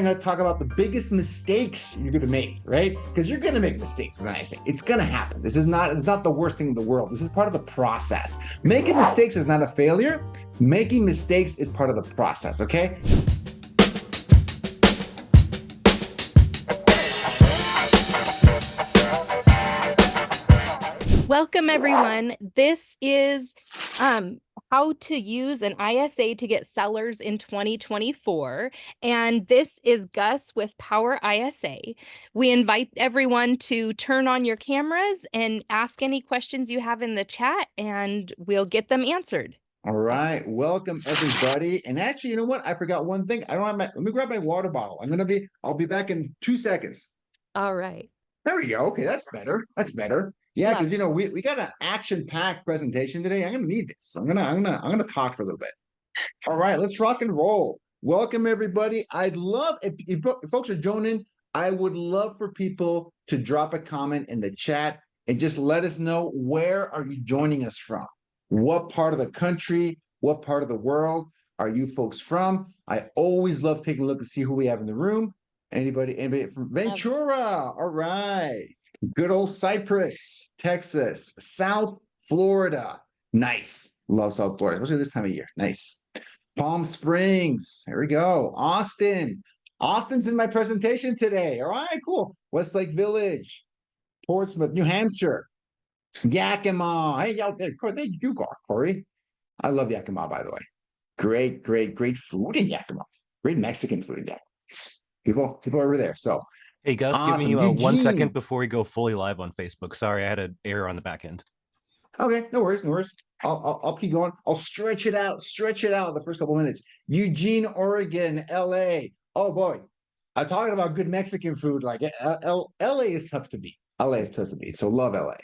I'm going to talk about the biggest mistakes you're going to make, right? Because you're going to make mistakes with an ISA. It's going to happen. It's not the worst thing in the world. This is part of the process. Making mistakes is not a failure. Making mistakes is part of the process, okay? Welcome, everyone. This is how to use an ISA to get sellers in 2024. And this is Gus with PowerISA. We invite everyone to turn on your cameras and ask any questions you have in the chat, and we'll get them answered. All right, welcome everybody. And actually, you know what? I forgot one thing. I don't have let me grab my water bottle. I'll be back in 2 seconds. All right. There we go. Okay, that's better. That's better. Yeah, because we got an action-packed presentation today. I'm gonna need this. I'm gonna talk for a little bit. All right, let's rock and roll. Welcome everybody. I'd love if folks are joining. I would love for people to drop a comment in the chat and just let us know, where are you joining us from? What part of the country, what part of the world are you folks from? I always love taking a look to see who we have in the room. Anybody from Ventura? All right. Good old Cypress, Texas, South Florida. Nice. Love South Florida, especially this time of year. Nice. Palm Springs. There we go. Austin. Austin's in my presentation today. All right, cool. Westlake Village, Portsmouth, New Hampshire, Yakima. Hey, out there. There you go, Cori. I love Yakima, by the way. Great food in Yakima. Great Mexican food in Yakima. People over there. So, hey Gus, awesome. Give me 1 second before we go fully live on Facebook. Sorry, I had an error on the back end. Okay, no worries. I'll keep going. I'll stretch it out the first couple minutes. Eugene, Oregon, LA. Oh boy, I'm talking about good Mexican food. Like LA is tough to beat. So love LA.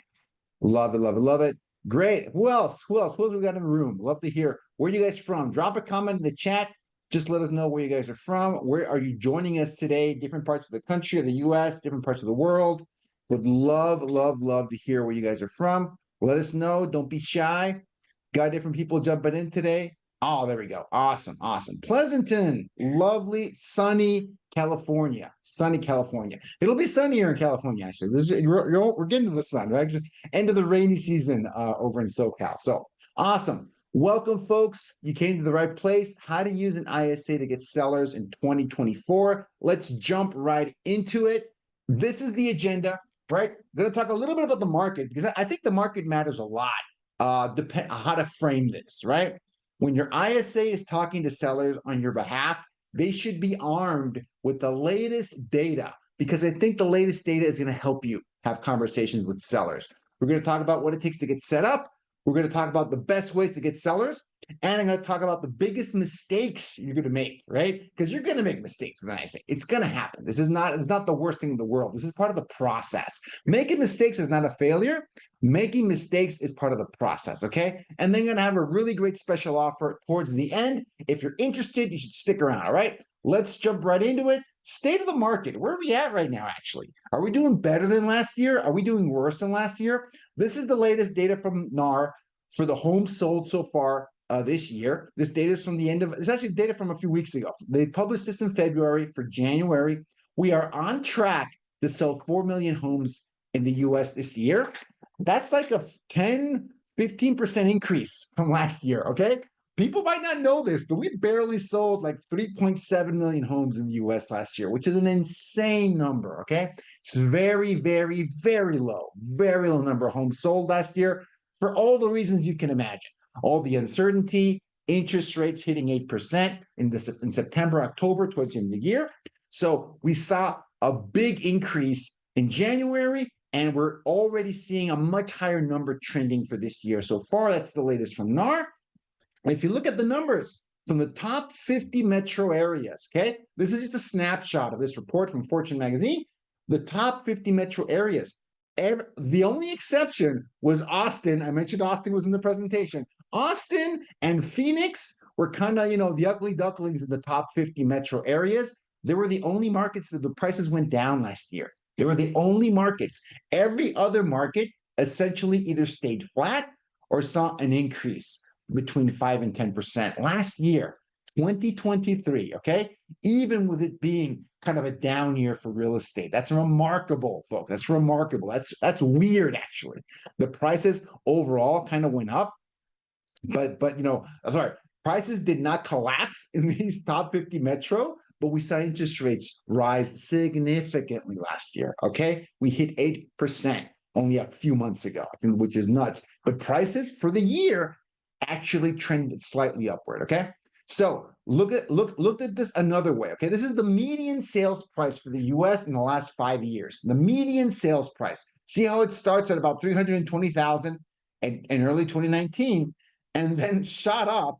Love it. Great. Who else we got in the room? Love to hear where you guys from. Drop a comment in the chat. Just let us know where you guys are from. Where are you joining us today? Different parts of the country, of the US, different parts of the world. Would love to hear where you guys are from. Let us know. Don't be shy. Got different people jumping in today. Oh, there we go. Awesome. Pleasanton, lovely, sunny California. It'll be sunnier in California, actually. We're getting to the sun. We're actually end of the rainy season over in SoCal. So awesome. Welcome, folks. You came to the right place. How to use an ISA to get sellers in 2024. Let's jump right into it. This is the agenda, right? We're going to talk a little bit about the market, because I think the market matters a lot. Depend on how to frame this, right? When your ISA is talking to sellers on your behalf, they should be armed with the latest data, because I think the latest data is going to help you have conversations with sellers. We're going to talk about what it takes to get set up. We're going to talk about the best ways to get sellers, and I'm going to talk about the biggest mistakes you're going to make, right? Because you're going to make mistakes with an ISA. It's going to happen. It's not the worst thing in the world. This is part of the process. Making mistakes is not a failure. Making mistakes is part of the process, okay? And then I'm going to have a really great special offer towards the end. If you're interested, you should stick around, all right? Let's jump right into it. State of the market. Where are we at right now, actually? Are we doing better than last year? Are we doing worse than last year? This is the latest data from NAR for the homes sold so far this year. This data is from the end of, it's actually data from a few weeks ago. They published this in February. For January, we are on track to sell 4 million homes in the US this year. That's like a 10-15% increase from last year, okay? People might not know this, but we barely sold like 3.7 million homes in the US last year, which is an insane number, okay? It's very low number of homes sold last year, for all the reasons you can imagine. All the uncertainty, interest rates hitting 8% in September, October, towards the end of the year. So we saw a big increase in January, and we're already seeing a much higher number trending for this year. So far, that's the latest from NAR. If you look at the numbers from the top 50 metro areas, okay, this is just a snapshot of this report from Fortune magazine. The top 50 metro areas. The only exception was Austin. I mentioned Austin was in the presentation. Austin and Phoenix were kind of, the ugly ducklings in the top 50 metro areas. They were the only markets that the prices went down last year. They were the only markets. Every other market essentially either stayed flat or saw an increase between 5 and 10% last year. 2023, okay? Even with it being kind of a down year for real estate. That's remarkable, folks. That's remarkable. That's weird, actually. The prices overall kind of went up, but sorry, prices did not collapse in these top 50 metro, but we saw interest rates rise significantly last year, okay? We hit 8% only a few months ago, which is nuts. But prices for the year actually trended slightly upward, okay? So look at this another way, okay? This is the median sales price for the US in the last 5 years. The median sales price. See how it starts at about 320,000 in early 2019 and then shot up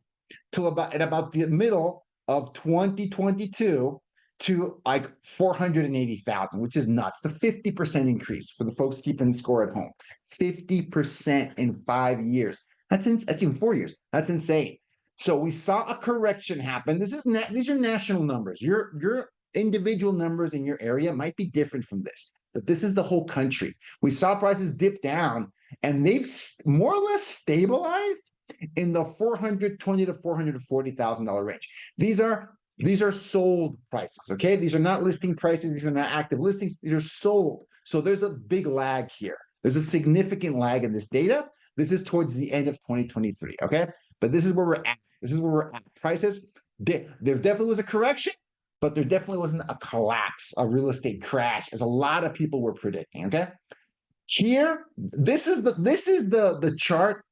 till about the middle of 2022 to like 480,000, which is nuts. The 50% increase for the folks keeping score at home. 50% in 5 years. That's in 4 years. That's insane. So we saw a correction happen. These are national numbers. Your individual numbers in your area might be different from this, but this is the whole country. We saw prices dip down, and they've more or less stabilized in the $420,000 to $440,000 range. These are sold prices. Okay, these are not listing prices. These are not active listings. These are sold. So there's a big lag here. There's a significant lag in this data. This is towards the end of 2023. Okay, but this is where we're at. This is where we're at. Prices, there definitely was a correction, but there definitely wasn't a collapse, a real estate crash, as a lot of people were predicting. Okay, here, this is the chart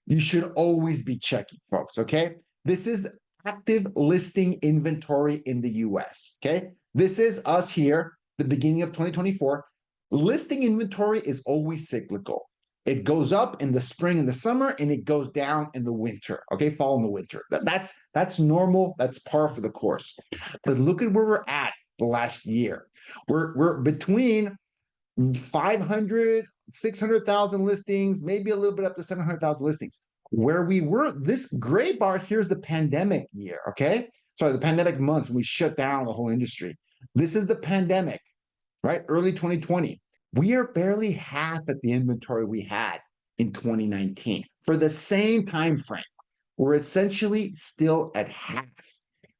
you should always be checking, folks. Okay, this is active listing inventory in the US. Okay, this is us here, the beginning of 2024. Listing inventory is always cyclical. It goes up in the spring and the summer, and it goes down in the winter. Okay, fall and the winter. That's normal. That's par for the course. But look at where we're at the last year. We're between 500, 600,000 listings, maybe a little bit up to 700,000 listings. Where we were, this gray bar here is the pandemic year. Okay, sorry, the pandemic months. We shut down the whole industry. This is the pandemic, right? Early 2020. We are barely half at the inventory we had in 2019 for the same time frame. We're essentially still at half.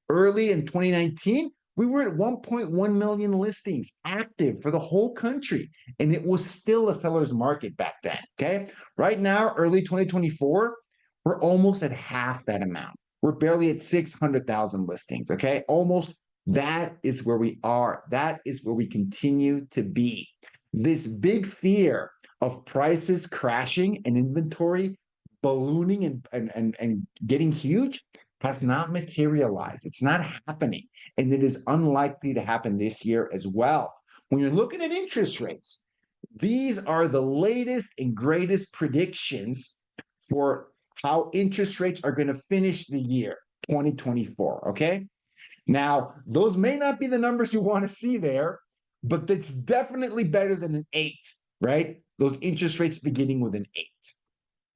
Early in 2019, we were at 1.1 million listings active for the whole country, and it was still a seller's market back then. Okay, right now, early 2024, we're almost at half that amount. We're barely at 600,000 listings. Okay, almost. That is where we are. That is where we continue to be. This big fear of prices crashing and inventory ballooning and getting huge has not materialized. It's not happening, and it is unlikely to happen this year as well. When you're looking at interest rates, these are the latest and greatest predictions for how interest rates are going to finish the year 2024, okay? Now, those may not be the numbers you want to see there, but that's definitely better than an 8, right? Those interest rates beginning with an 8.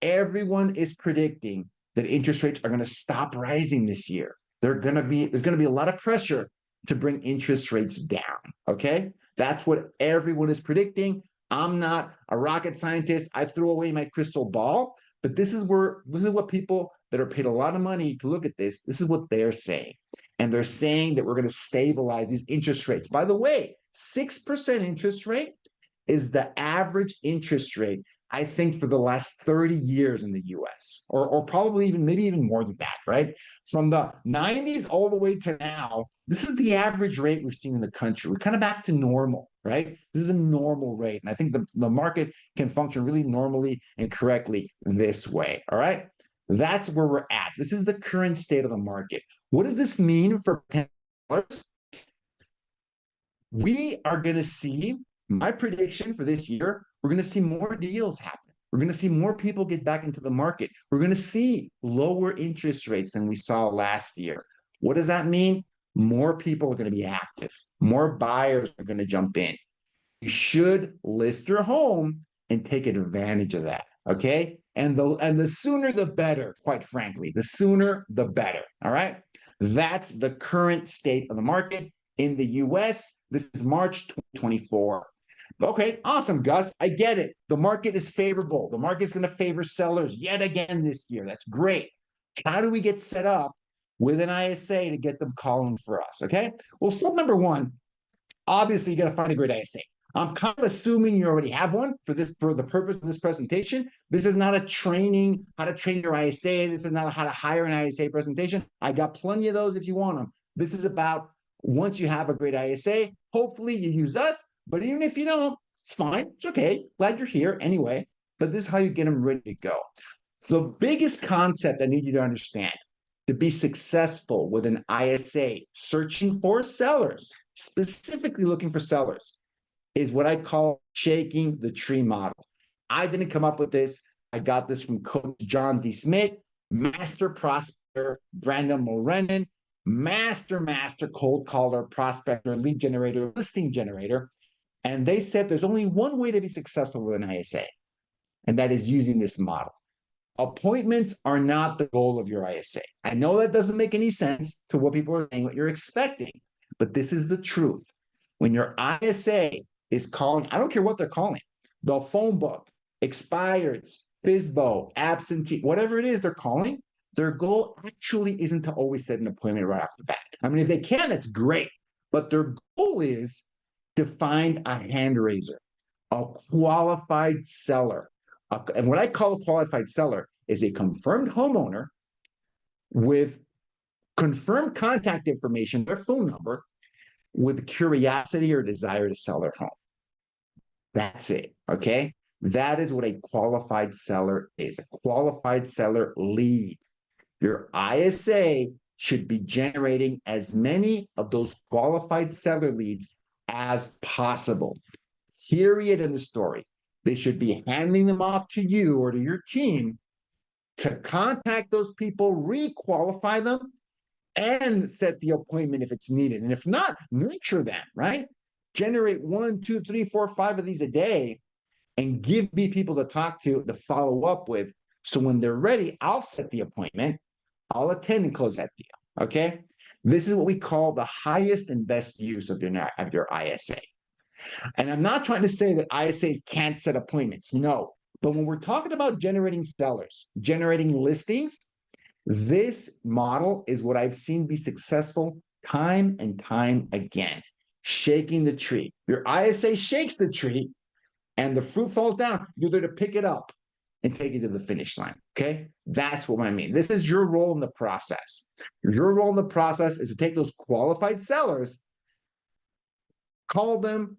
Everyone is predicting that interest rates are going to stop rising this year. There's going to be a lot of pressure to bring interest rates down, okay? That's what everyone is predicting. I'm not a rocket scientist. I threw away my crystal ball, but this is what people that are paid a lot of money to look at this is what they're saying. And they're saying that we're going to stabilize these interest rates. By the way, 6% interest rate is the average interest rate, I think, for the last 30 years in the US, or probably maybe even more than that, right? From the 90s all the way to now, this is the average rate we've seen in the country. We're kind of back to normal, right? This is a normal rate. And I think the market can function really normally and correctly this way, all right? That's where we're at. This is the current state of the market. What does this mean for sellers? We are going to see, my prediction for this year, we're going to see more deals happen. We're going to see more people get back into the market. We're going to see lower interest rates than we saw last year. What does that mean? More people are going to be active. More buyers are going to jump in. You should list your home and take advantage of that, okay? And the sooner the better, quite frankly. The sooner the better, all right? That's the current state of the market in the US. This is March 2024. Okay, awesome, Gus. I get it. The market is favorable. The market is going to favor sellers yet again this year. That's great. How do we get set up with an ISA to get them calling for us, okay? Well, step number one, obviously you got to find a great ISA. I'm kind of assuming you already have one for the purpose of this presentation. This is not a training, how to train your ISA. This is not a how to hire an ISA presentation. I got plenty of those if you want them. This is about once you have a great ISA, hopefully you use us, but even if you don't, it's fine. It's okay. Glad you're here anyway, but this is how you get them ready to go. So the biggest concept I need you to understand to be successful with an ISA, searching for sellers, specifically looking for sellers, is what I call shaking the tree model. I didn't come up with this. I got this from Coach John D. Smith, master prospector Brandon Mulrennan, master cold caller, prospector, lead generator, listing generator. And they said there's only one way to be successful with an ISA, and that is using this model. Appointments are not the goal of your ISA. I know that doesn't make any sense to what people are saying, what you're expecting, but this is the truth. When your ISA is calling, I don't care what they're calling, the phone book, expireds, FISBO, absentee, whatever it is they're calling, their goal actually isn't to always set an appointment right off the bat. I mean, if they can, that's great, but their goal is to find a hand raiser, a qualified seller. And what I call a qualified seller is a confirmed homeowner with confirmed contact information, their phone number, with curiosity or desire to sell their home. That's it, okay? That is what a qualified seller is, a qualified seller lead. Your ISA should be generating as many of those qualified seller leads as possible. Period in the story. They should be handing them off to you or to your team to contact those people, re-qualify them, and set the appointment if it's needed. And if not, nurture them, right? Generate 1, 2, 3, 4, 5 of these a day and give me people to talk to follow up with. So when they're ready, I'll set the appointment, I'll attend and close that deal, okay? This is what we call the highest and best use of your ISA. And I'm not trying to say that ISAs can't set appointments, no. But when we're talking about generating sellers, generating listings, this model is what I've seen be successful time and time again, shaking the tree. Your ISA shakes the tree and the fruit falls down. You're there to pick it up and take it to the finish line, okay? That's what I mean. This is your role in the process. Your role in the process is to take those qualified sellers, call them,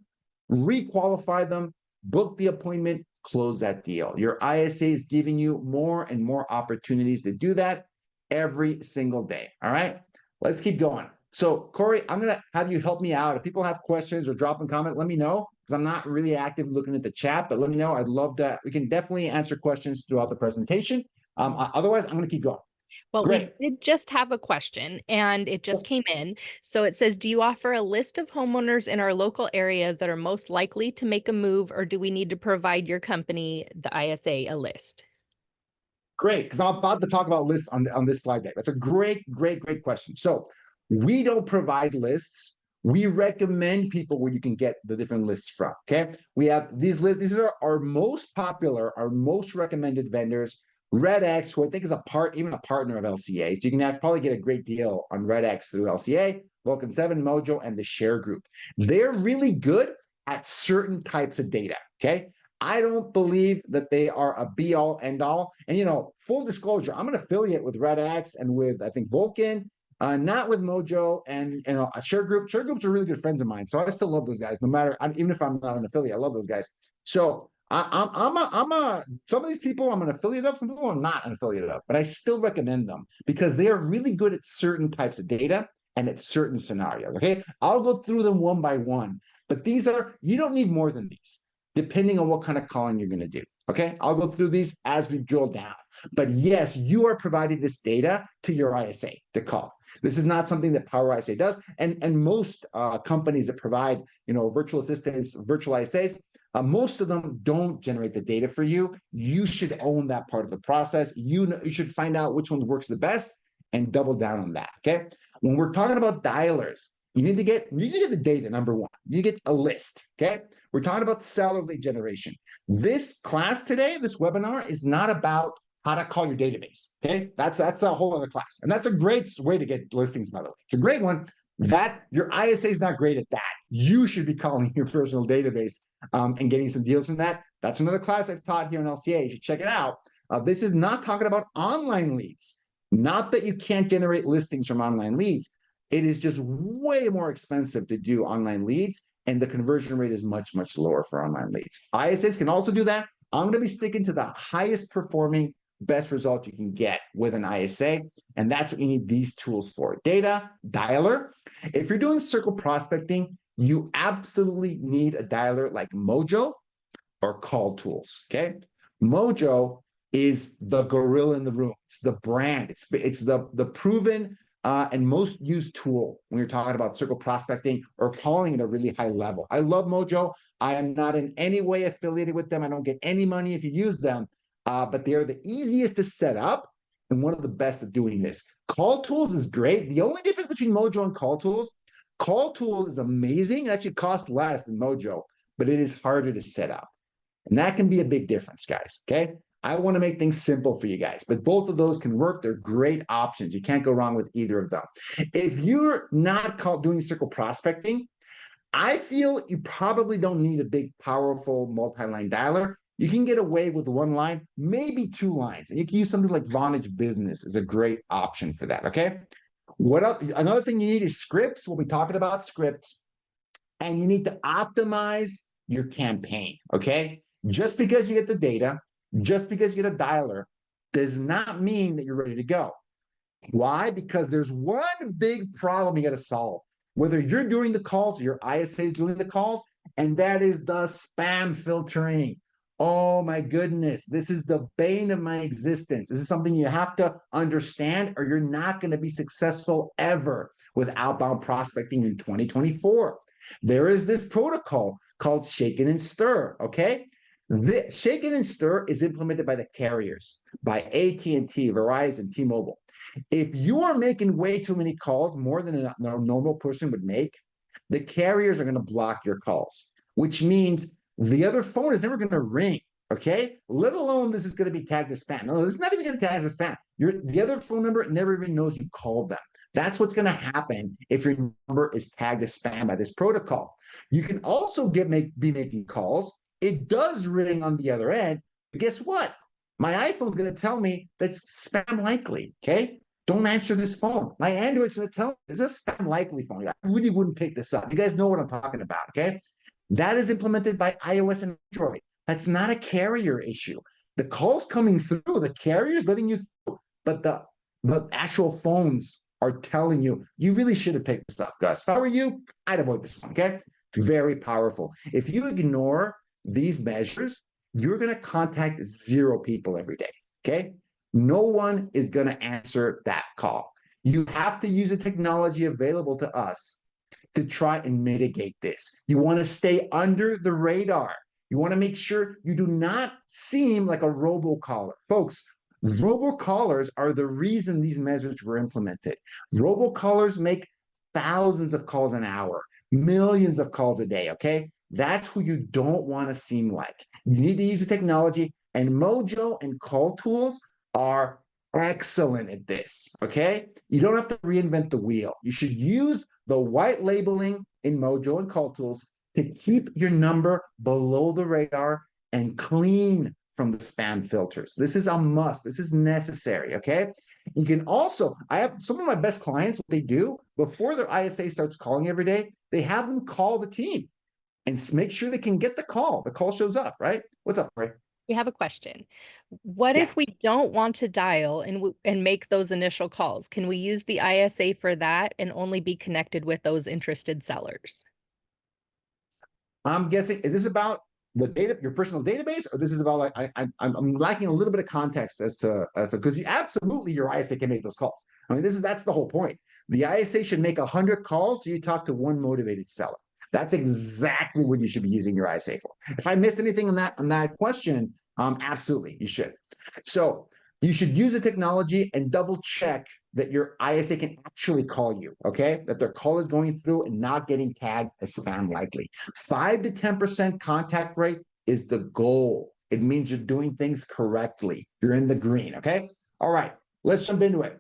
re-qualify them, book the appointment, close that deal. Your ISA is giving you more and more opportunities to do that every single day, all right? Let's keep going. So, Cori, I'm going to have you help me out. If people have questions or drop a comment, let me know, because I'm not really active looking at the chat, but let me know. I'd love to. We can definitely answer questions throughout the presentation. Otherwise, I'm going to keep going. Well, Great. we did just have a question and it just came in. So it says, do you offer a list of homeowners in our local area that are most likely to make a move, or do we need to provide your company, the ISA, a list? Great, because I'm about to talk about lists on this slide deck. That's a great question. So we don't provide lists. We recommend people where you can get the different lists from, okay? We have these lists. These are our most popular, our most recommended vendors. RedX, who I think is even a partner of LCA. So you can probably get a great deal on RedX through LCA, Vulcan 7, Mojo, and the Share Group. They're really good at certain types of data, okay? I don't believe that they are a be-all, end-all. And, full disclosure, I'm an affiliate with RedX and with, I think, Vulcan, not with Mojo and a Share Group. Share Groups are really good friends of mine, so I still love those guys. No matter, even if I'm not an affiliate, I love those guys. So some of these people I'm an affiliate of, some people I'm not an affiliate of, but I still recommend them because they are really good at certain types of data and at certain scenarios. Okay, I'll go through them one by one, but you don't need more than these, depending on what kind of calling you're going to do. Okay, I'll go through these as we drill down. But yes, you are providing this data to your ISA to call. This is not something that PowerISA does, and most companies that provide virtual assistants, virtual ISAs, most of them don't generate the data for you. You should own that part of the process. You should find out which one works the best and double down on that. Okay, when we're talking about dialers, you need to get the data, number one. You get a list, okay? We're talking about seller lead generation. This class today, this webinar, is not about how to call your database. Okay, that's a whole other class, and that's a great way to get listings. By the way, it's a great one. That your ISA is not great at that. You should be calling your personal database and getting some deals from that. That's another class I've taught here in LCA. You should check it out. This is not talking about online leads. Not that you can't generate listings from online leads. It is just way more expensive to do online leads, and the conversion rate is much, much lower for online leads. ISAs can also do that. I'm going to be sticking to the highest performing, best result you can get with an ISA, and that's what you need these tools for. Data, dialer. If you're doing circle prospecting, you absolutely need a dialer like Mojo or Call Tools, okay? Mojo is the gorilla in the room. It's the brand. It's the proven and most used tool when you're talking about circle prospecting or calling at a really high level. I love Mojo. I am not in any way affiliated with them. I don't get any money if you use them, but they are the easiest to set up and one of the best at doing this. Call Tools is great. The only difference between Mojo and Call Tools is amazing. It actually costs less than Mojo, but it is harder to set up. And that can be a big difference, guys, okay? I want to make things simple for you guys, but both of those can work. They're great options. You can't go wrong with either of them. If you're not doing circle prospecting, I feel you probably don't need a big, powerful multi-line dialer. You can get away with one line, maybe two lines. And you can use something like Vonage Business is a great option for that, okay? What else? Another thing you need is scripts. We'll be talking about scripts. And you need to optimize your campaign, okay? Just because you get the data, just because you get a dialer, does not mean that you're ready to go. Why? Because there's one big problem you got to solve. Whether you're doing the calls or your ISA is doing the calls, and that is the spam filtering. Oh my goodness, this is the bane of my existence. This is something you have to understand, or you're not going to be successful ever with outbound prospecting in 2024. There is this protocol called Shaken and Stir, okay? The Shaken and Stir is implemented by the carriers, by AT&T, Verizon, T-Mobile. If you are making way too many calls, more than a normal person would make, the carriers are going to block your calls, which means the other phone is never going to ring, okay? Let alone this is going to be tagged as spam. No, this is not even going to tag as spam. The other phone number never even knows you called them. That's what's going to happen if your number is tagged as spam by this protocol. You can also be making calls. It does ring on the other end, but guess what? My iPhone's going to tell me that's spam likely, okay? Don't answer this phone. My Android's going to tell me it's a spam likely phone. I really wouldn't pick this up. You guys know what I'm talking about, okay? That is implemented by iOS and Android. That's not a carrier issue. The calls coming through, the carrier's letting you through, but the actual phones are telling you, you really should have picked this up, Gus. If I were you, I'd avoid this one, okay? Very powerful. If you ignore these measures, you're going to contact 0 people every day, okay? No one is going to answer that call. You have to use the technology available to us to try and mitigate this. You want to stay under the radar. You want to make sure you do not seem like a robocaller. Folks, robocallers are the reason these measures were implemented. Robocallers make thousands of calls an hour, millions of calls a day, okay? That's who you don't want to seem like. You need to use the technology, and Mojo and Call Tools are excellent at this, okay? You don't have to reinvent the wheel. You should use the white labeling in Mojo and Call Tools to keep your number below the radar and clean from the spam filters. This is a must. This is necessary, okay? You can also, I have some of my best clients, what they do, before their ISA starts calling every day, they have them call the team and make sure they can get the call. The call shows up, right? What's up, Ray? We have a question. What if we don't want to dial and make those initial calls? Can we use the ISA for that and only be connected with those interested sellers? I'm guessing, is this about the data, your personal database, or this is about like I'm lacking a little bit of context as to because absolutely your ISA can make those calls. I mean, that's the whole point. The ISA should make 100 calls so you talk to one motivated seller. That's exactly what you should be using your ISA for. If I missed anything on that question, absolutely, you should. So you should use the technology and double check that your ISA can actually call you, okay? That their call is going through and not getting tagged as spam likely. 5 to 10% contact rate is the goal. It means you're doing things correctly. You're in the green, okay? All right, let's jump into it.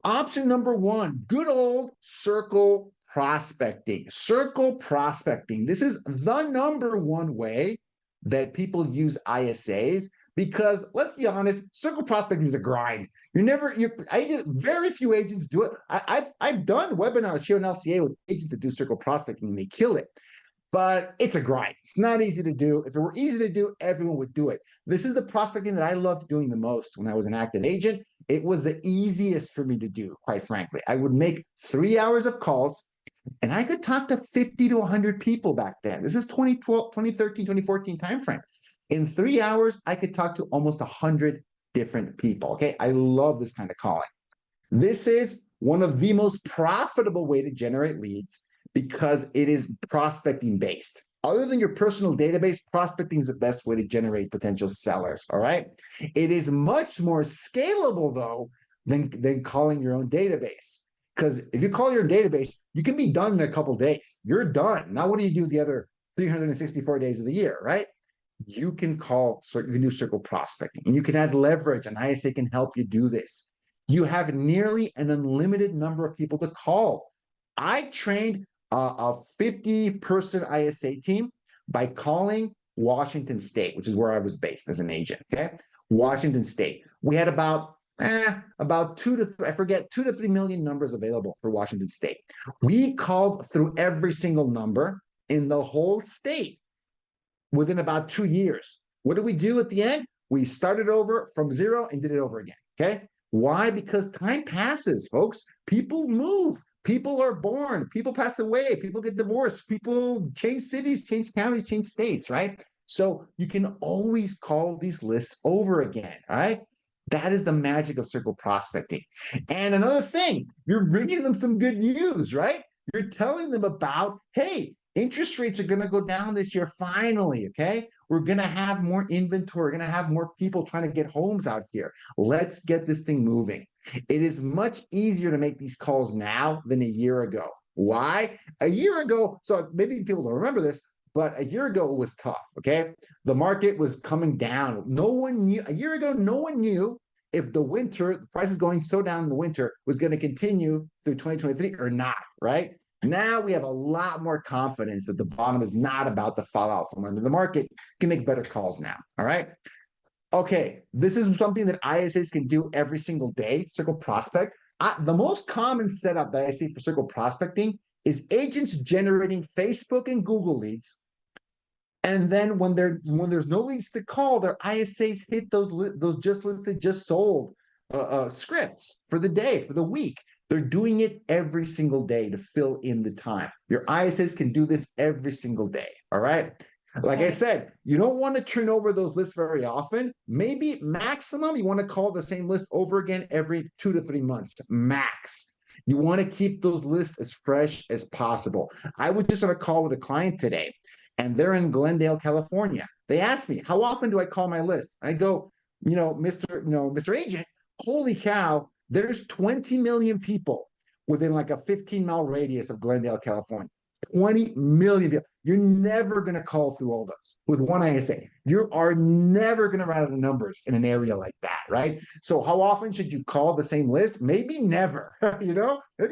Option number one, good old circle prospecting. Circle prospecting. This is the number one way that people use ISAs because let's be honest, circle prospecting is a grind. Very few agents do it. I've done webinars here in LCA with agents that do circle prospecting and they kill it. But it's a grind. It's not easy to do. If it were easy to do, everyone would do it. This is the prospecting that I loved doing the most when I was an active agent. It was the easiest for me to do, quite frankly. I would make 3 hours of calls, and I could talk to 50 to 100 people back then. This is 2012, 2013, 2014 timeframe. In 3 hours, I could talk to almost 100 different people, okay? I love this kind of calling. This is one of the most profitable way to generate leads because it is prospecting based. Other than your personal database, prospecting is the best way to generate potential sellers, all right? It is much more scalable, though, than calling your own database. Because if you call your database, you can be done in a couple days. You're done. Now, what do you do the other 364 days of the year, right? You can do circle prospecting, and you can add leverage, and ISA can help you do this. You have nearly an unlimited number of people to call. I trained a 50-person ISA team by calling Washington State, which is where I was based as an agent, okay? Washington State. We had about 2 to 3 million numbers available for Washington State. We called through every single number in the whole state within about 2 years. What did we do at the end? We started over from zero and did it over again, okay? Why? Because time passes, folks. People move. People are born. People pass away. People get divorced. People change cities, change counties, change states, right? So you can always call these lists over again, all right? That is the magic of circle prospecting. And another thing, you're bringing them some good news, right? You're telling them about, hey, interest rates are going to go down this year finally, okay? We're going to have more inventory. We're going to have more people trying to get homes out here. Let's get this thing moving. It is much easier to make these calls now than a year ago. Why? A year ago, so maybe people don't remember this, but a year ago it was tough, okay? The market was coming down. A year ago, no one knew if the prices going so down in the winter was going to continue through 2023 or not, right? Now we have a lot more confidence that the bottom is not about to fall out from under the market. You can make better calls now, all right? Okay, this is something that ISAs can do every single day, circle prospect. The most common setup that I see for circle prospecting is agents generating Facebook and Google leads. And then when there's no leads to call, their ISAs hit those just listed, just sold scripts for the day, for the week. They're doing it every single day to fill in the time. Your ISAs can do this every single day, all right? Like I said, you don't want to turn over those lists very often. Maybe maximum, you want to call the same list over again every 2 to 3 months, max. You want to keep those lists as fresh as possible. I was just on a call with a client today, and they're in Glendale, California. They asked me, how often do I call my list? I go, Mr. Agent, holy cow, there's 20 million people within like a 15-mile radius of Glendale, California. 20 million people. You're never going to call through all those with one ISA. You are never going to run out of numbers in an area like that, right? So how often should you call the same list? Maybe never, maybe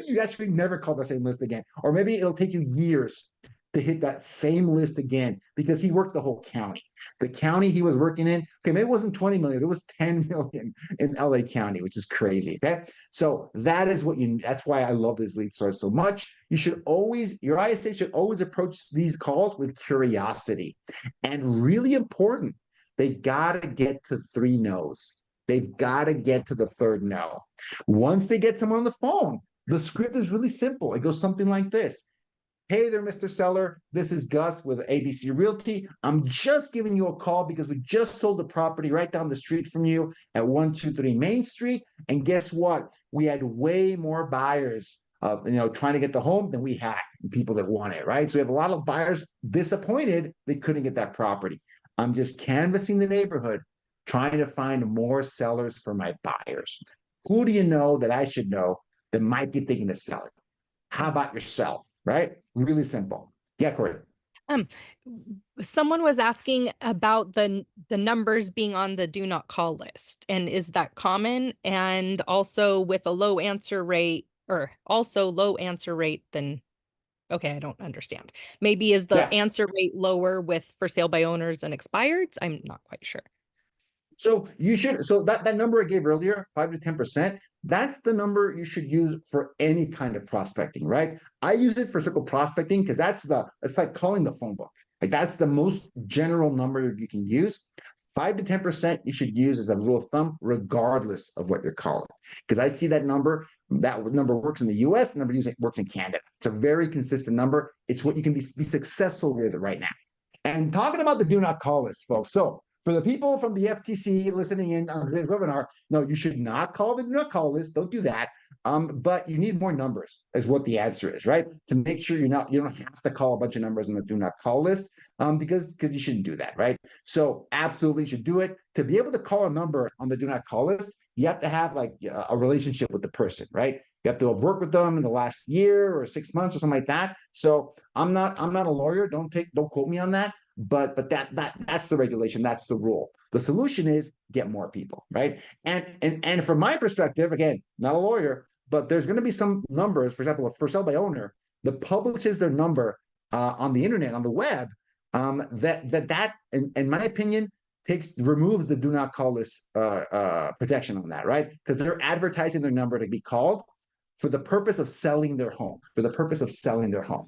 you actually never call the same list again. Or maybe it'll take you years to hit that same list again because he worked the whole county. The county he was working in, okay, maybe it wasn't 20 million, it was 10 million in LA County, which is crazy, okay? So that's why I love this lead source so much. Your ISA should always approach these calls with curiosity. And really important, they gotta get to 3 no's. They've gotta get to the 3rd no. Once they get someone on the phone, the script is really simple. It goes something like this. Hey there, Mr. Seller. This is Gus with ABC Realty. I'm just giving you a call because we just sold the property right down the street from you at 123 Main Street. And guess what? We had way more buyers, trying to get the home than we had people that want it, right? So we have a lot of buyers disappointed they couldn't get that property. I'm just canvassing the neighborhood, trying to find more sellers for my buyers. Who do you know that I should know that might be thinking of selling? How about yourself, right? Really simple. Yeah, Cori. Someone was asking about the numbers being on the do not call list, and is that common? And also with a low answer rate, or also low answer rate than, okay, I don't understand. Maybe is the Yeah. answer rate lower with for sale by owners and expireds? I'm not quite sure. So you should, so that number I gave earlier, 5 to 10%, that's the number you should use for any kind of prospecting, right? I use it for circle prospecting because it's like calling the phone book. Like that's the most general number you can use. 5 to 10% you should use as a rule of thumb, regardless of what you're calling. Because I see that number works in the US, number works in Canada. It's a very consistent number. It's what you can be successful with right now. And talking about the do not call list, folks. So for the people from the FTC listening in on today's webinar, no, you should not call the do not call list. Don't do that. But you need more numbers, is what the answer is, right? To make sure you don't have to call a bunch of numbers on the do not call list, because you shouldn't do that, right? So absolutely, you should do it. To be able to call a number on the do not call list, you have to have like a relationship with the person, right? You have to have worked with them in the last year or 6 months or something like that. So I'm not a lawyer. Don't quote me on that. But that's the regulation. That's the rule. The solution is get more people, right? And from my perspective, again, not a lawyer, but there's going to be some numbers. For example, for sale by owner that publishes their number on the internet, on the web, that in my opinion removes the do not call list protection on that, right? Because they're advertising their number to be called for the purpose of selling their home,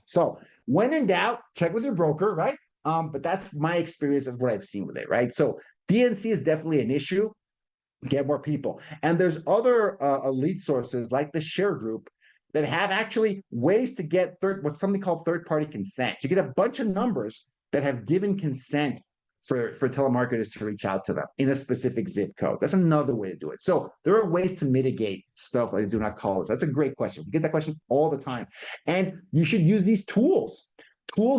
So when in doubt, check with your broker, right? But that's my experience of what I've seen with it, right? So DNC is definitely an issue. Get more people. And there's other lead sources like the Share Group that have actually ways to get what's something called third-party consent. So you get a bunch of numbers that have given consent for telemarketers to reach out to them in a specific zip code. That's another way to do it. So there are ways to mitigate stuff like do not call it. That's a great question. We get that question all the time. And you should use these tools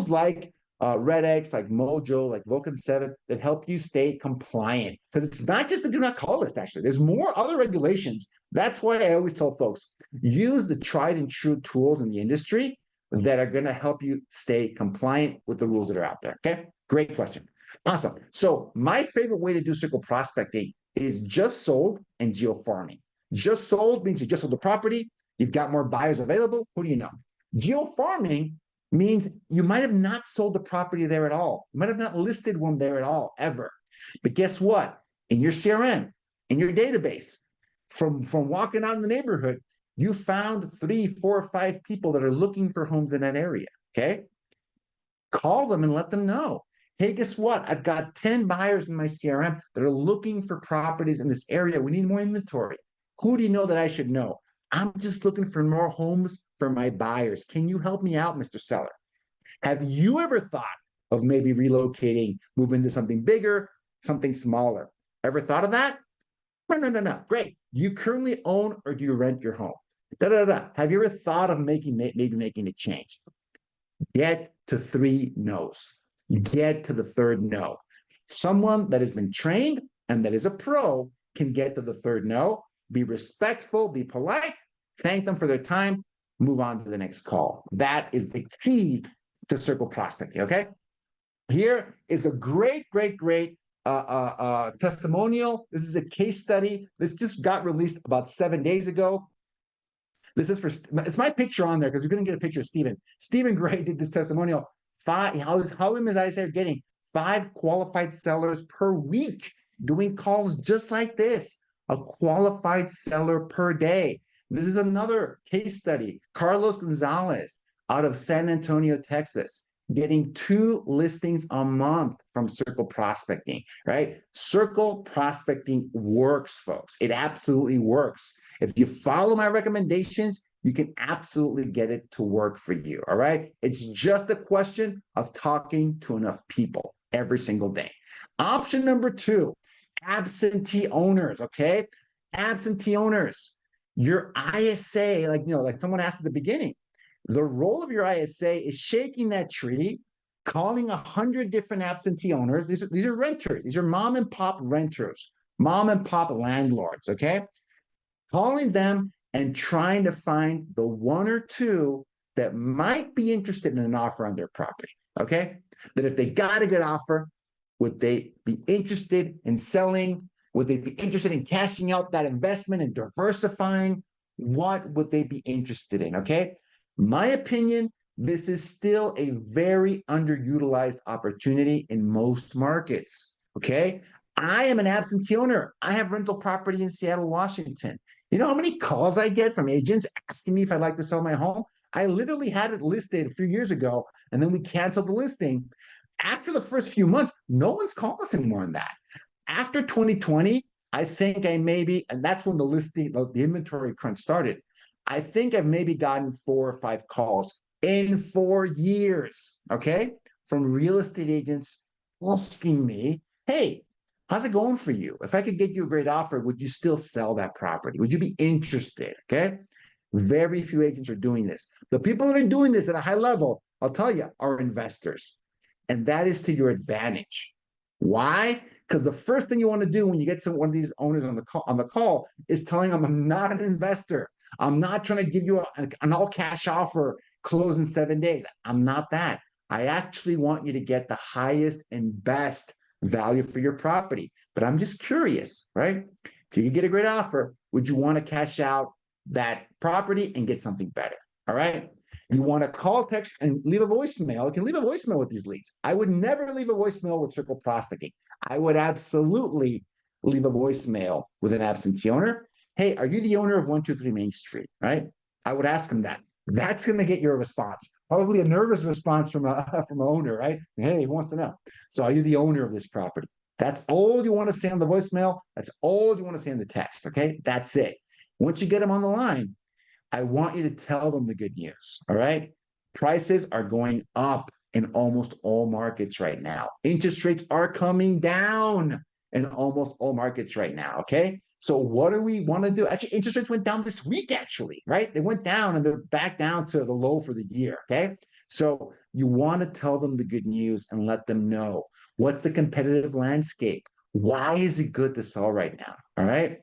like RedX, like Mojo, like Vulcan 7 that help you stay compliant. Because it's not just the do not call list, actually. There's more other regulations. That's why I always tell folks, use the tried and true tools in the industry that are going to help you stay compliant with the rules that are out there. Okay, great question. Awesome. So my favorite way to do circle prospecting is just sold and geofarming. Just sold means you just sold the property. You've got more buyers available. Who do you know? Geofarming means you might have not sold the property there at all. You might have not listed one there at all, ever. But guess what? In your CRM, in your database, from walking out in the neighborhood, you found 3, 4, 5 people that are looking for homes in that area, okay? Call them and let them know. Hey, guess what? I've got 10 buyers in my CRM that are looking for properties in this area. We need more inventory. Who do you know that I should know? I'm just looking for more homes for my buyers. Can you help me out, Mr. Seller? Have you ever thought of maybe relocating, moving to something bigger, something smaller? Ever thought of that? No. Great. Do you currently own or do you rent your home? Have you ever thought of maybe making a change? Get to 3 no's. Get to the 3rd no. Someone that has been trained and that is a pro can get to the 3rd no. Be respectful, be polite, thank them for their time, move on to the next call. That is the key to circle prospecting, okay? Here is a great testimonial. This is a case study. This just got released about 7 days ago. This is it's my picture on there because we couldn't get a picture of Stephen. Stephen Gray did this testimonial. How him as I say are getting 5 qualified sellers per week doing calls just like this. A qualified seller per day. This is another case study. Carlos Gonzalez out of San Antonio, Texas, getting 2 listings a month from circle prospecting, right? Circle prospecting works, folks. It absolutely works. If you follow my recommendations, you can absolutely get it to work for you, all right? It's just a question of talking to enough people every single day. Option number 2, absentee owners, okay? Absentee owners. Your ISA, like someone asked at the beginning, the role of your ISA is shaking that tree, calling 100 different absentee owners. These are renters. These are mom and pop renters, mom and pop landlords, okay? Calling them and trying to find the 1 or 2 that might be interested in an offer on their property, okay? that if they got a good offer, would they be interested in selling? Would they be interested in cashing out that investment and diversifying? What would they be interested in? Okay. My opinion, this is still a very underutilized opportunity in most markets. Okay. I am an absentee owner. I have rental property in Seattle, Washington. You know how many calls I get from agents asking me if I'd like to sell my home? I literally had it listed a few years ago, and then we canceled the listing. After the first few months, no one's called us anymore on that. After 2020, I think I maybe, and that's when the listing, the inventory crunch started. I think I've maybe gotten 4 or 5 calls in 4 years, okay, from real estate agents asking me, hey, how's it going for you? If I could get you a great offer, would you still sell that property? Would you be interested? Okay. Very few agents are doing this. The people that are doing this at a high level, I'll tell you, are investors. And that is to your advantage. Why? Because the first thing you want to do when you get one of these owners on the call is telling them, I'm not an investor. I'm not trying to give you an all cash offer, close in 7 days. I'm not that. I actually want you to get the highest and best value for your property. But I'm just curious, right? If you could get a great offer, would you want to cash out that property and get something better? All right. You want to call, text, and leave a voicemail. You can leave a voicemail with these leads. I would never leave a voicemail with triple prospecting. I would absolutely leave a voicemail with an absentee owner. Hey, are you the owner of 123 Main Street? Right? I would ask them that. That's going to get your response. Probably a nervous response from an owner, right? Hey, he wants to know. So are you the owner of this property? That's all you want to say on the voicemail. That's all you want to say in the text. Okay. That's it. Once you get them on the line, I want you to tell them the good news. All right. Prices are going up in almost all markets right now. Interest rates are coming down in almost all markets right now. Okay. So what do we want to do? Actually, interest rates went down this week, actually, right? They went down and they're back down to the low for the year. Okay. So you want to tell them the good news and let them know what's the competitive landscape. Why is it good to sell right now? All right.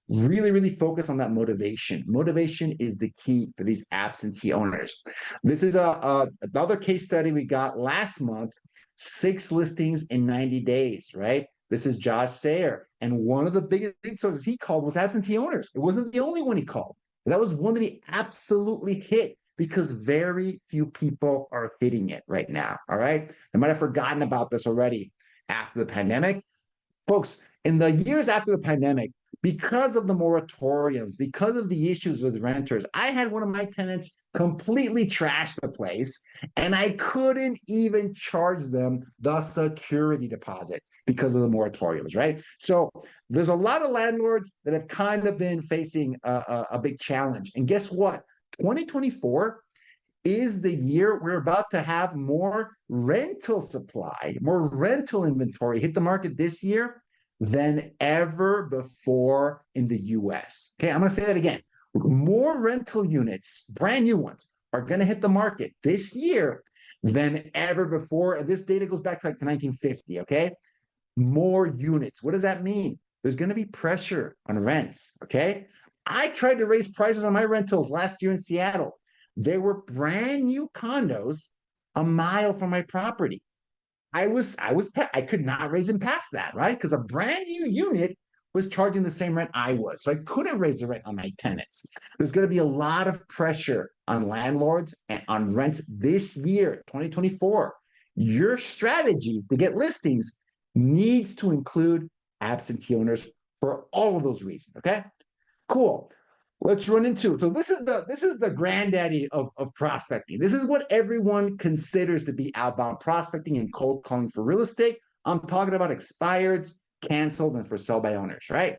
Really, really focus on that motivation. Motivation is the key for these absentee owners. This is another case study we got last month, 6 listings in 90 days, right? This is Josh Sayer. And one of the biggest things he called was absentee owners. It wasn't the only one he called. That was one that he absolutely hit because very few people are hitting it right now, all right? I might have forgotten about this already after the pandemic. Folks, in the years after the pandemic, because of the moratoriums, because of the issues with renters, I had one of my tenants completely trash the place, and I couldn't even charge them the security deposit because of the moratoriums, right? So there's a lot of landlords that have kind of been facing a big challenge. And guess what? 2024 is the year we're about to have more rental supply, more rental inventory hit the market this year than ever before in the US. Okay, I'm going to say that again. More rental units, brand new ones, are going to hit the market this year than ever before. And this data goes back to like the 1950, okay? More units. What does that mean? There's going to be pressure on rents, okay? I tried to raise prices on my rentals last year in Seattle. They were brand new condos a mile from my property. I could not raise them past that, right? Because a brand new unit was charging the same rent I was. So I couldn't raise the rent on my tenants. There's going to be a lot of pressure on landlords and on rents this year, 2024. Your strategy to get listings needs to include absentee owners for all of those reasons. Okay, cool. Let's run into. So this is the granddaddy of prospecting. This is what everyone considers to be outbound prospecting and cold calling for real estate. I'm talking about expireds, canceled, and for sale by owners, right?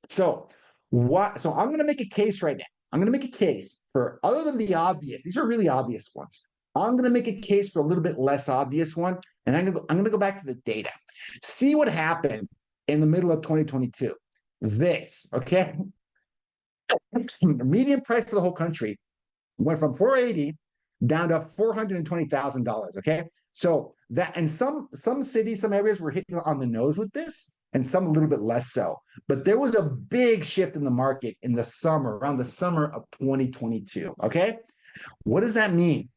So so I'm going to make a case right now. I'm going to make a case for, other than the obvious, these are really obvious ones. I'm going to make a case for a little bit less obvious one, and I'm going to go back to the data. See what happened in the middle of 2022. This, okay? The median price for the whole country went from 480 down to $420,000. Okay, so that, and some cities, some areas were hitting on the nose with this, and some a little bit less so. But there was a big shift in the market in the summer, around the summer of 2022. Okay, what does that mean?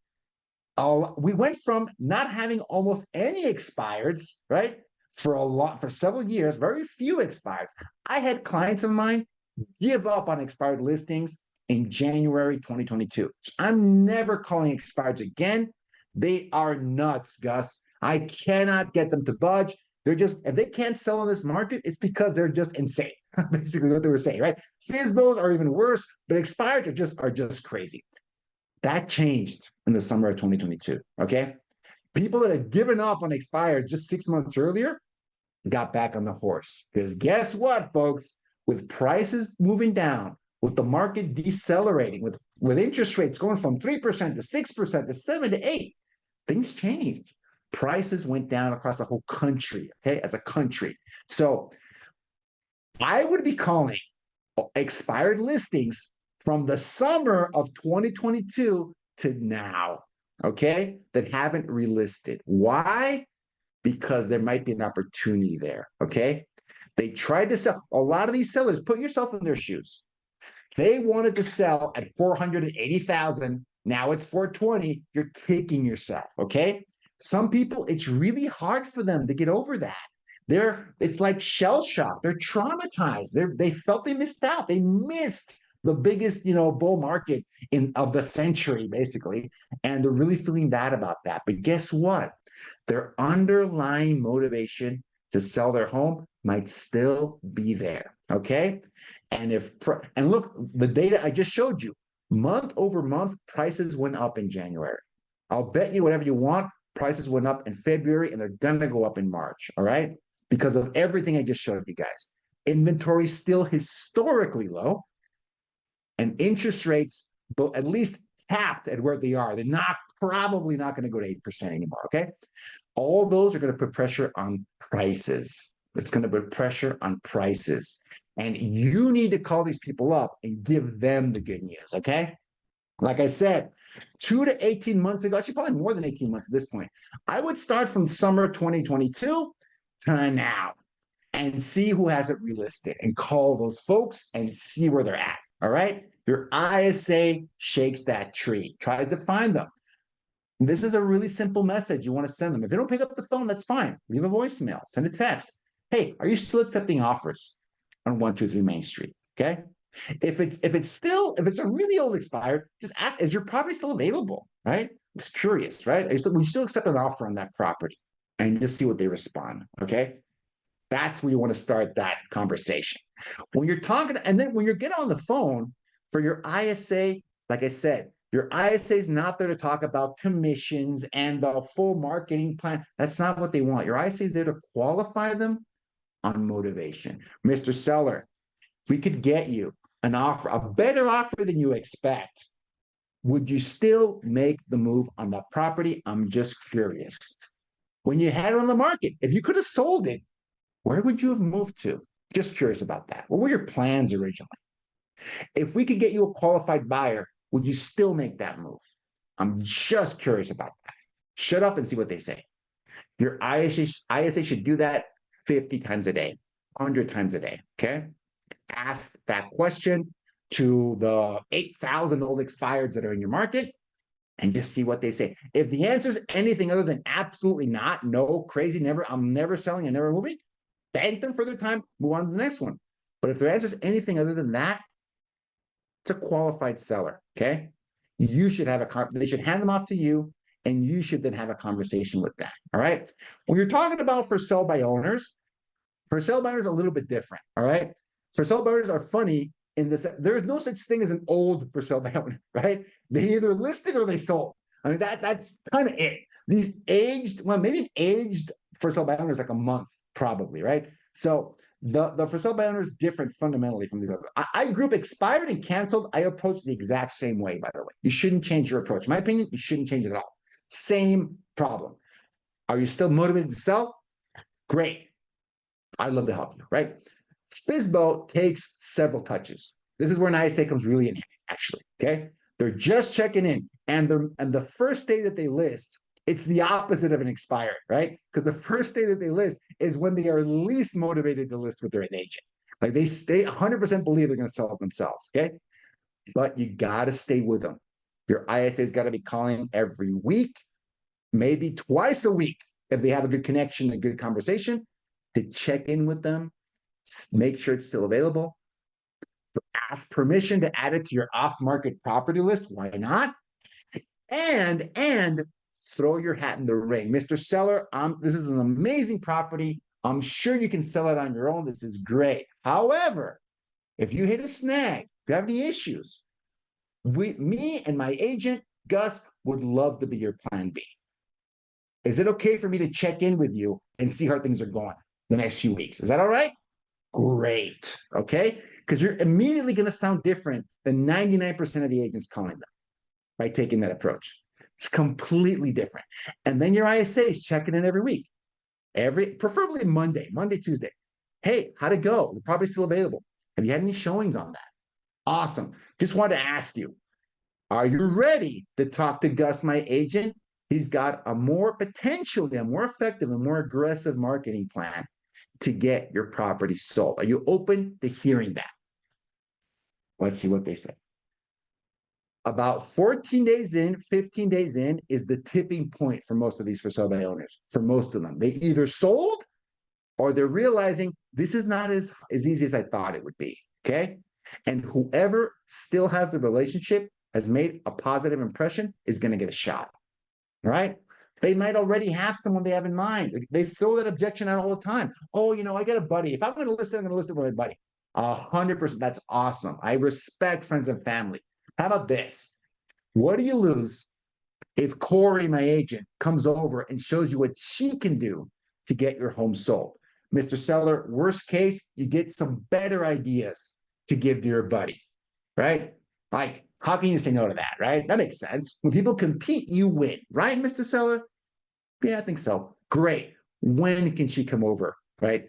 we went from not having almost any expireds, right? For several years, very few expireds. I had clients of mine give up on expired listings in January 2022. So I'm never calling expireds again. They are nuts, Gus. I cannot get them to budge. They're just, if they can't sell in this market, it's because they're just insane. Basically what they were saying, right? FSBOs are even worse, but expireds are just crazy. That changed in the summer of 2022, okay? People that had given up on expired just 6 months earlier got back on the horse. Because guess what, folks? With prices moving down, with the market decelerating, with interest rates going from 3% to 6% to 7 to 8, things changed. Prices went down across the whole country, okay, as a country. So I would be calling expired listings from the summer of 2022 to now, okay, that haven't relisted. Why? Because there might be an opportunity there, okay? They tried to sell. A lot of these sellers, put yourself in their shoes. They wanted to sell at 480,000. Now it's 420. You're kicking yourself, okay? Some people, it's really hard for them to get over that. It's like shell shock. They're traumatized. They felt they missed out. They missed the biggest, bull market of the century, basically, and they're really feeling bad about that. But guess what? Their underlying motivation to sell their home might still be there. Okay, and look, the data I just showed you, month over month, prices went up in January. I'll bet you whatever you want. Prices went up in February, and they're gonna go up in March. All right, because of everything I just showed you guys. Inventory is still historically low, and interest rates, at least capped at where they are. They're probably not going to go to 8% anymore. Okay, all those are going to put pressure on prices. It's going to put pressure on prices, and you need to call these people up and give them the good news. Okay. Like I said, 2 to 18 months ago, actually probably more than 18 months at this point, I would start from summer 2022 to now and see who has it relisted and call those folks and see where they're at. All right. Your ISA shakes that tree, tries to find them. This is a really simple message you want to send them. If they don't pick up the phone, that's fine. Leave a voicemail, send a text. Hey, are you still accepting offers on 123 Main Street? Okay. If it's a really old expired, just ask, is your property still available? Right? I'm just curious, right? Would you still accept an offer on that property? And just see what they respond. Okay. That's where you want to start that conversation. When you're talking, and then when you're getting on the phone for your ISA, like I said, your ISA is not there to talk about commissions and the full marketing plan. That's not what they want. Your ISA is there to qualify them on motivation. Mr. Seller, if we could get you an offer, a better offer than you expect, would you still make the move on that property? I'm just curious. When you had it on the market, if you could have sold it, where would you have moved to? Just curious about that. What were your plans originally? If we could get you a qualified buyer, would you still make that move? I'm just curious about that. Shut up and see what they say. Your ISA should do that 50 times a day, 100 times a day, okay? Ask that question to the 8,000 old expireds that are in your market and just see what they say. If the answer is anything other than absolutely not, no, crazy, never, I'm never selling and never moving, thank them for their time, move on to the next one. But if their answer is anything other than that, it's a qualified seller, okay? You should have they should hand them off to you, and you should then have a conversation with them, all right? When you're talking about for sale by owners are a little bit different, all right? For sale by owners are funny in this, there is no such thing as an old for sale by owner, right? They either listed or they sold. I mean, that's kind of it. These aged, well, maybe an aged for sale by owner is like a month, probably, right? So the for sale by owner is different fundamentally from these other. I group expired and canceled. I approach the exact same way, by the way. You shouldn't change your approach. In my opinion, you shouldn't change it at all. Same problem. Are you still motivated to sell? Great. I'd love to help you, right? FSBO takes several touches. This is where an ISA comes really in handy, actually, okay? They're just checking in, and the first day that they list, it's the opposite of an expired, right? Because the first day that they list is when they are least motivated to list with their agent. Like they 100% believe they're going to sell it themselves, okay? But you got to stay with them. Your ISA's got to be calling every week, maybe twice a week, if they have a good connection, a good conversation, to check in with them, make sure it's still available, ask permission to add it to your off-market property list. Why not? And throw your hat in the ring. Mr. Seller, this is an amazing property. I'm sure you can sell it on your own. This is great. However, if you hit a snag, if you have any issues, me and my agent, Gus, would love to be your plan B. Is it okay for me to check in with you and see how things are going the next few weeks? Is that all right? Great. Okay. Because you're immediately going to sound different than 99% of the agents calling them, right? Taking that approach. It's completely different. And then your ISA is checking in every week, preferably Monday, Tuesday. Hey, how'd it go? The property's still available. Have you had any showings on that? Awesome. Just wanted to ask you, are you ready to talk to Gus, my agent? He's got potentially a more effective and more aggressive marketing plan to get your property sold. Are you open to hearing that? Let's see what they say. About 14 days in, 15 days in is the tipping point for most of these for sale by owners. For most of them, they either sold or they're realizing this is not as easy as I thought it would be. Okay. And whoever still has the relationship, has made a positive impression, is going to get a shot. Right? They might already have someone they have in mind. They throw that objection out all the time. Oh, I got a buddy. If I'm going to list it, I'm going to list it with my buddy. 100%. That's awesome. I respect friends and family. How about this? What do you lose if Cori, my agent, comes over and shows you what she can do to get your home sold? Mr. Seller, worst case, you get some better ideas to give to your buddy, right? Like, how can you say no to that, right? That makes sense. When people compete, you win, right, Mr. Seller? Yeah, I think so. Great. When can she come over, right,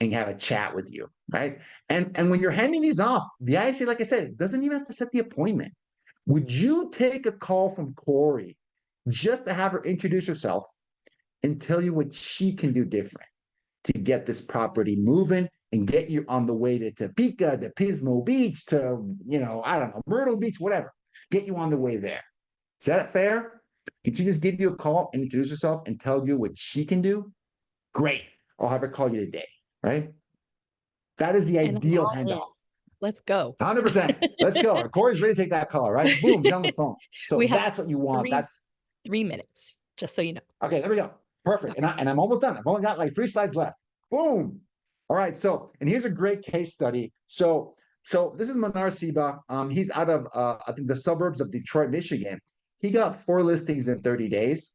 and have a chat with you, right? And when you're handing these off, the ISA, like I said, doesn't even have to set the appointment. Would you take a call from Cori just to have her introduce herself and tell you what she can do different to get this property moving and get you on the way to Topeka, to Pismo Beach, to, I don't know, Myrtle Beach, whatever. Get you on the way there. Is that fair? Can she just give you a call and introduce herself and tell you what she can do? Great. I'll have her call you today, right? That is the ideal handoff. Let's go. 100%. Let's go. Cori's ready to take that call, right? Boom, he's on the phone. So that's what you want. That's 3 minutes, just so you know. Okay, there we go. Perfect. And I'm almost done. I've only got like 3 slides left. Boom. All right. So, and here's a great case study. So this is Munoz. He's out of, I think, the suburbs of Detroit, Michigan. He got 4 listings in 30 days.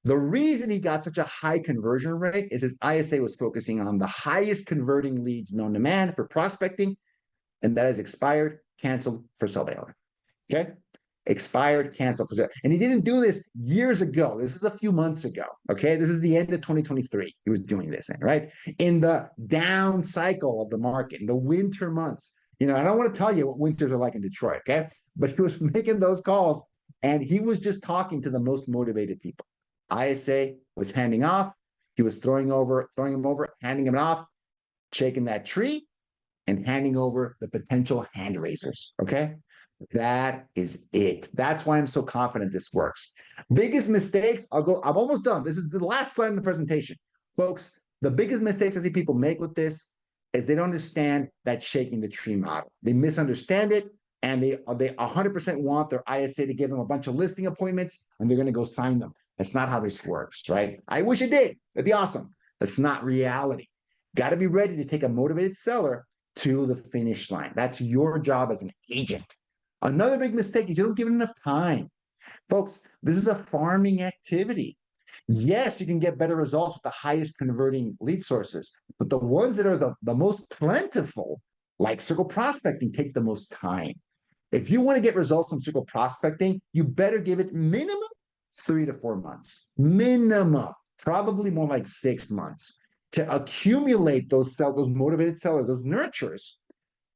The reason he got such a high conversion rate is his ISA was focusing on the highest converting leads known to man for prospecting, and that is expired, canceled, for sale by owner. Okay? Expired, canceled, for sale. And he didn't do this years ago. This is a few months ago. Okay? This is the end of 2023. He was doing this, right? In the down cycle of the market, in the winter months. I don't want to tell you what winters are like in Detroit, okay? But he was making those calls, and he was just talking to the most motivated people. ISA was handing off. He was throwing him over, handing him off, shaking that tree, and handing over the potential hand raisers. Okay. That is it. That's why I'm so confident this works. Biggest mistakes, I'm almost done. This is the last slide in the presentation. Folks, the biggest mistakes I see people make with this is they don't understand that shaking the tree model. They misunderstand it, and they 100% want their ISA to give them a bunch of listing appointments, and they're going to go sign them. That's not how this works, right? I wish it did. That'd be awesome. That's not reality. Got to be ready to take a motivated seller to the finish line. That's your job as an agent. Another big mistake is you don't give it enough time. Folks, this is a farming activity. Yes, you can get better results with the highest converting lead sources, but the ones that are the most plentiful, like circle prospecting, take the most time. If you want to get results from circle prospecting, you better give it minimum 3 to 4 months. Minimum, probably more like 6 months to accumulate those motivated sellers, those nurturers,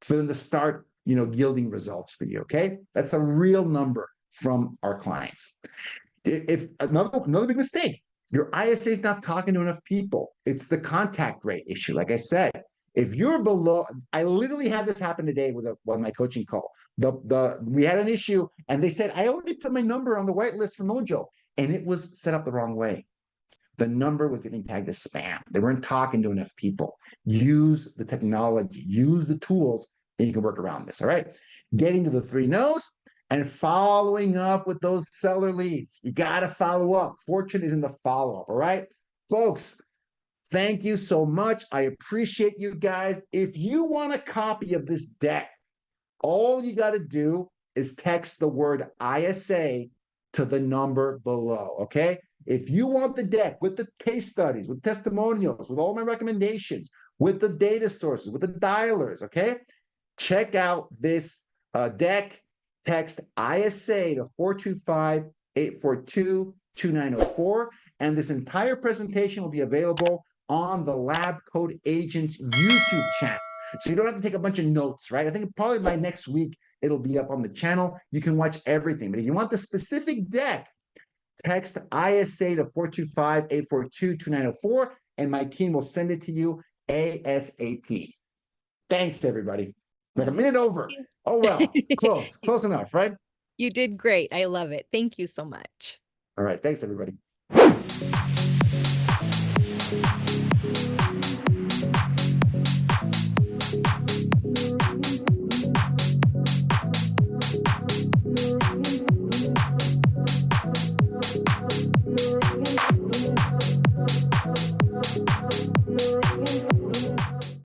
for them to start, yielding results for you. Okay, that's a real number from our clients. If another big mistake, your ISA is not talking to enough people. It's the contact rate issue. Like I said, if you're below, I literally had this happen today with my coaching call. We had an issue, and they said, I already put my number on the white list for Mojo, and it was set up the wrong way. The number was getting tagged as spam. They weren't talking to enough people. Use the technology, use the tools, and you can work around this. All right. Getting to the 3 no's and following up with those seller leads. You got to follow up. Fortune is in the follow up. All right, folks. Thank you so much. I appreciate you guys. If you want a copy of this deck, all you got to do is text the word ISA to the number below. Okay. If you want the deck with the case studies, with testimonials, with all my recommendations, with the data sources, with the dialers, okay, check out this deck. Text ISA to 425-842-2904, and this entire presentation will be available on the LabCoatAgents YouTube channel. So you don't have to take a bunch of notes, right? I think probably by next week, it'll be up on the channel. You can watch everything. But if you want the specific deck, text ISA to 425-842-2904, and my team will send it to you ASAP. Thanks, everybody. Like a minute over. Oh, well, close enough, right? You did great. I love it. Thank you so much. All right. Thanks, everybody.